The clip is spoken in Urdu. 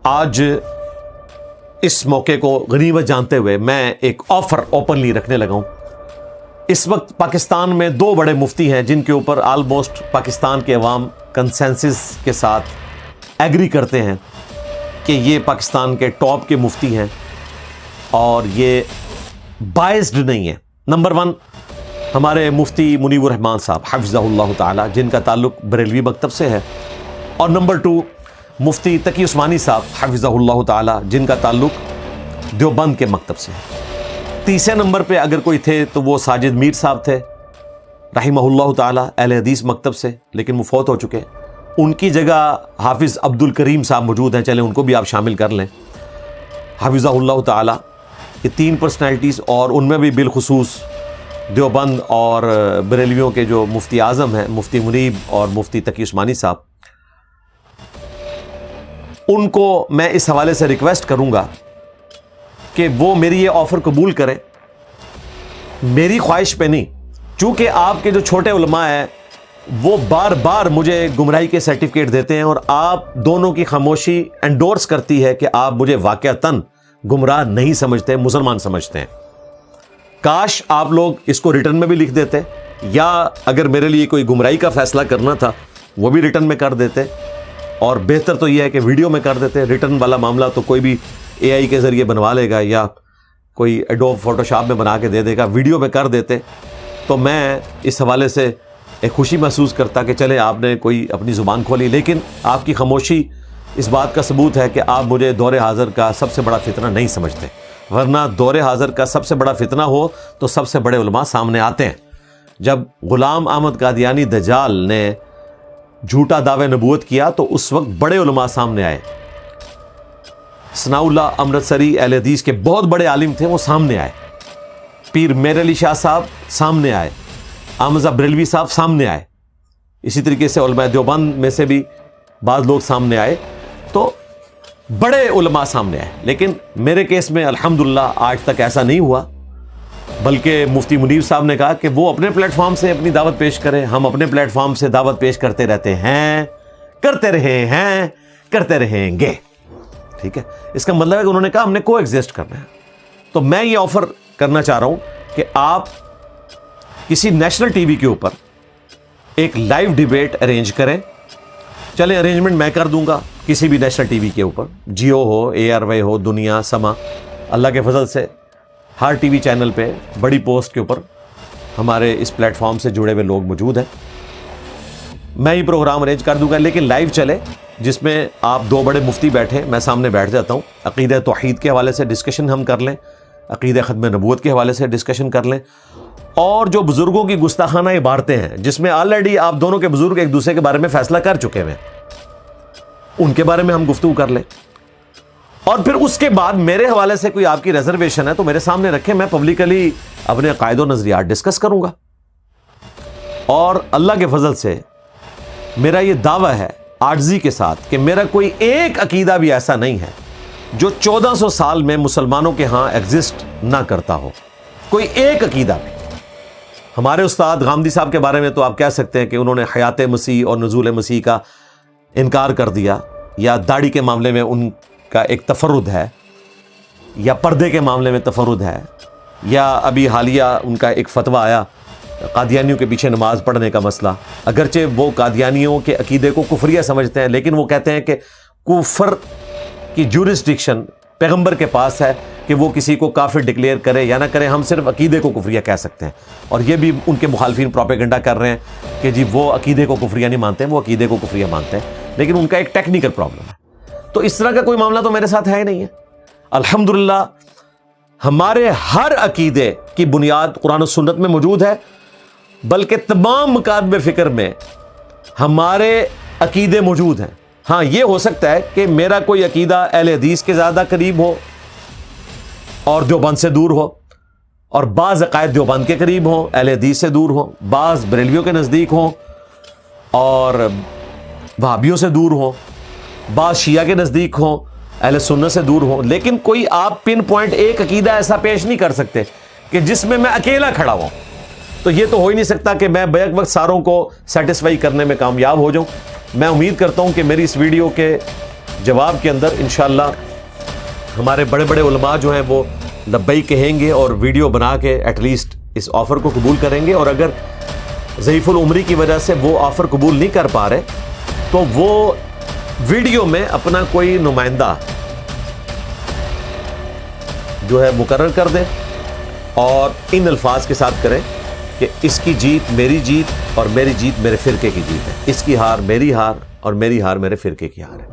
آج اس موقع کو غنیمت جانتے ہوئے میں ایک آفر اوپنلی رکھنے لگا ہوں. اس وقت پاکستان میں دو بڑے مفتی ہیں جن کے اوپر آلموسٹ پاکستان کے عوام کنسنسس کے ساتھ ایگری کرتے ہیں کہ یہ پاکستان کے ٹاپ کے مفتی ہیں اور یہ بائزڈ نہیں ہے. نمبر 1 ہمارے مفتی منیب الرحمان صاحب حفظہ اللہ تعالی جن کا تعلق بریلوی مکتب سے ہے, اور نمبر 2 مفتی تقی عثمانی صاحب حفظہ اللہ تعالی جن کا تعلق دیوبند کے مکتب سے ہے. تیسرے نمبر پہ اگر کوئی تھے تو وہ ساجد میر صاحب تھے رحمہ اللہ تعالی اہل حدیث مکتب سے, لیکن وہ فوت ہو چکے. ان کی جگہ حافظ عبد الکریم صاحب موجود ہیں, چلیں ان کو بھی آپ شامل کر لیں حفظہ اللہ تعالی. یہ 3 پرسنالٹیز, اور ان میں بھی بالخصوص دیوبند اور بریلویوں کے جو مفتی اعظم ہیں مفتی منیب اور مفتی تقی عثمانی صاحب, ان کو میں اس حوالے سے ریکویسٹ کروں گا کہ وہ میری یہ آفر قبول کریں. میری خواہش پہ نہیں, چونکہ آپ کے جو چھوٹے علماء ہیں وہ بار بار مجھے گمراہی کے سرٹیفکیٹ دیتے ہیں اور آپ دونوں کی خاموشی انڈورس کرتی ہے کہ آپ مجھے واقعتاً گمراہ نہیں سمجھتے, مسلمان سمجھتے ہیں. کاش آپ لوگ اس کو ریٹرن میں بھی لکھ دیتے, یا اگر میرے لیے کوئی گمراہی کا فیصلہ کرنا تھا وہ بھی ریٹرن میں کر دیتے, اور بہتر تو یہ ہے کہ ویڈیو میں کر دیتے. ریٹرن والا معاملہ تو کوئی بھی اے آئی کے ذریعے بنوا لے گا یا کوئی ایڈوب فوٹو شاپ میں بنا کے دے دے گا. ویڈیو میں کر دیتے تو میں اس حوالے سے ایک خوشی محسوس کرتا کہ چلے آپ نے کوئی اپنی زبان کھولی. لیکن آپ کی خاموشی اس بات کا ثبوت ہے کہ آپ مجھے دور حاضر کا سب سے بڑا فتنہ نہیں سمجھتے, ورنہ دور حاضر کا سب سے بڑا فتنہ ہو تو سب سے بڑے علماء سامنے آتے ہیں. جب غلام احمد قادیانی دجال نے جھوٹا دعوے نبوت کیا تو اس وقت بڑے علماء سامنے آئے. ثناء اللہ امرتسری اہل حدیث کے بہت بڑے عالم تھے, وہ سامنے آئے. پیر میر علی شاہ صاحب سامنے آئے, احمد بریلوی صاحب سامنے آئے. اسی طریقے سے علماء دیوبند میں سے بھی بعض لوگ سامنے آئے, تو بڑے علماء سامنے آئے. لیکن میرے کیس میں الحمدللہ آج تک ایسا نہیں ہوا, بلکہ مفتی منیر صاحب نے کہا کہ وہ اپنے پلیٹ فارم سے اپنی دعوت پیش کریں, ہم اپنے پلیٹ فارم سے دعوت پیش کرتے رہتے ہیں, کرتے رہے ہیں, کرتے رہیں گے. ٹھیک ہے, اس کا مطلب ہے کہ انہوں نے کہا ہم نے کو ایگزسٹ کرنا ہے. تو میں یہ آفر کرنا چاہ رہا ہوں کہ آپ کسی نیشنل ٹی وی کے اوپر ایک لائیو ڈیبیٹ ارینج کریں. چلیں ارینجمنٹ میں کر دوں گا کسی بھی نیشنل ٹی وی کے اوپر, جیو ہو, اے آر وائی ہو, دنیا, سما. اللہ کے فضل سے ہر ٹی وی چینل پہ بڑی پوسٹ کے اوپر ہمارے اس پلیٹ فارم سے جڑے ہوئے لوگ موجود ہیں. میں یہ پروگرام ارینج کر دوں گا, لیکن لائیو چلے, جس میں آپ 2 بڑے مفتی بیٹھیں, میں سامنے بیٹھ جاتا ہوں. عقیدہ توحید کے حوالے سے ڈسکشن ہم کر لیں, عقیدہ ختم نبوت کے حوالے سے ڈسکشن کر لیں, اور جو بزرگوں کی گستاخانہ عبارتیں ہیں جس میں آلریڈی آپ دونوں کے بزرگ ایک دوسرے کے بارے میں فیصلہ کر چکے ہیں, ان کے بارے میں ہم گفتگو کر لیں. اور پھر اس کے بعد میرے حوالے سے کوئی آپ کی ریزرویشن ہے تو میرے سامنے رکھیں, میں پبلکلی اپنے عقائد و نظریات ڈسکس کروں گا. اور اللہ کے فضل سے میرا یہ دعویٰ ہے عاجزی کے ساتھ کہ میرا کوئی ایک عقیدہ بھی ایسا نہیں ہے جو 1400 سال میں مسلمانوں کے ہاں ایگزسٹ نہ کرتا ہو, کوئی ایک عقیدہ بھی. ہمارے استاد غامدی صاحب کے بارے میں تو آپ کہہ سکتے ہیں کہ انہوں نے حیات مسیح اور نزول مسیح کا انکار کر دیا, یا داڑھی کے معاملے میں ان کا ایک تفرد ہے, یا پردے کے معاملے میں تفرد ہے, یا ابھی حالیہ ان کا ایک فتویٰ آیا قادیانیوں کے پیچھے نماز پڑھنے کا مسئلہ. اگرچہ وہ قادیانیوں کے عقیدے کو کفریہ سمجھتے ہیں, لیکن وہ کہتے ہیں کہ کفر کی جورسڈکشن پیغمبر کے پاس ہے کہ وہ کسی کو کافر ڈکلیئر کرے یا نہ کرے, ہم صرف عقیدے کو کفریہ کہہ سکتے ہیں. اور یہ بھی ان کے مخالفین پروپیگنڈا کر رہے ہیں کہ جی وہ عقیدے کو کفریہ نہیں مانتے ہیں, وہ عقیدے کو کفریہ مانتے ہیں, لیکن ان کا ایک ٹیکنیکل پرابلم ہے. تو اس طرح کا کوئی معاملہ تو میرے ساتھ ہے ہی نہیں ہے. الحمدللہ ہمارے ہر عقیدے کی بنیاد قرآن و سنت میں موجود ہے, بلکہ تمام مکاتب فکر میں ہمارے عقیدے موجود ہیں. ہاں یہ ہو سکتا ہے کہ میرا کوئی عقیدہ اہل حدیث کے زیادہ قریب ہو اور دیوبند سے دور ہو, اور بعض عقائد دیوبند کے قریب ہوں, اہل حدیث سے دور ہوں, بعض بریلویوں کے نزدیک ہوں اور وہابیوں سے دور ہوں, بعض شیعہ کے نزدیک ہوں, اہل سنت سے دور ہوں. لیکن کوئی آپ پن پوائنٹ ایک عقیدہ ایسا پیش نہیں کر سکتے کہ جس میں اکیلا کھڑا ہوں. تو یہ تو ہو ہی نہیں سکتا کہ میں بیک وقت ساروں کو سیٹسفائی کرنے میں کامیاب ہو جاؤں. میں امید کرتا ہوں کہ میری اس ویڈیو کے جواب کے اندر انشاءاللہ ہمارے بڑے بڑے علماء جو ہیں وہ لبئی کہیں گے اور ویڈیو بنا کے ایٹ لیسٹ اس آفر کو قبول کریں گے. اور اگر ضعیف العمری کی وجہ سے وہ آفر قبول نہیں کر پا رہے تو وہ ویڈیو میں اپنا کوئی نمائندہ جو ہے مقرر کر دیں اور ان الفاظ کے ساتھ کریں کہ اس کی جیت میری جیت اور میری جیت میرے فرقے کی جیت ہے, اس کی ہار میری ہار اور میری ہار میرے فرقے کی ہار ہے.